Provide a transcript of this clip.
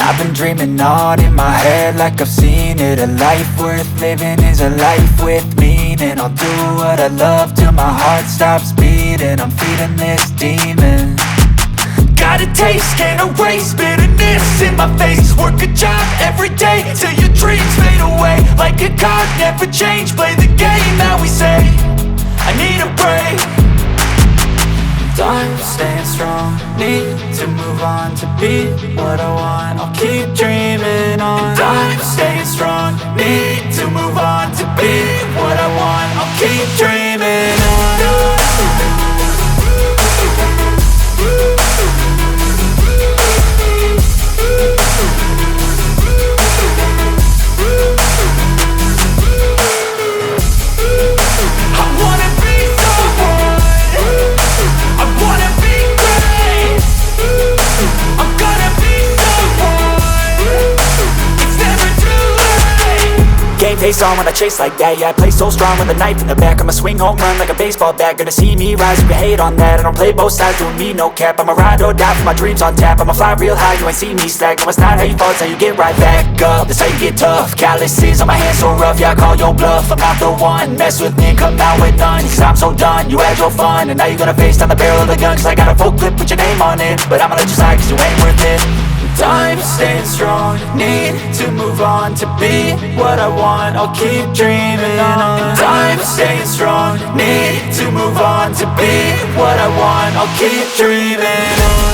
I've been dreaming on in my head like I've seen it. A life worth living is a life with meaning. I'll do what I love till my heart stops beating. I'm feeding this demon. Got a taste, can't erase bitterness in my face. Work a job every day till your dreams fade away. Like a card, never change, play the game that we say. I need a break. I'm staying strong, need to move on to be what I want. I'll keep dreaming on. I'm staying strong, need to move on to be what I want. I'll keep dreaming on. Face on when I chase like that. Yeah, I play so strong with a knife in the back. I'ma swing home run like a baseball bat. Gonna see me rise, you can hate on that. I don't play both sides, doing me no cap. I'ma ride or die for my dreams on tap. I'ma fly real high, you ain't see me slack. No, it's not how you fall, it's how you get right back up. That's how you get tough. Calluses on my hands so rough, yeah, I call your bluff. I'm not the one, mess with me and come out with none. Cause I'm so done, you had your fun. And now you're gonna face down the barrel of the gun. Cause I got a full clip with your name on it. But I'ma let you slide cause you ain't worth it. I'm staying strong, need to move on to be what I want. I'll keep dreaming on. I'm staying strong, need to move on to be what I want. I'll keep dreaming on.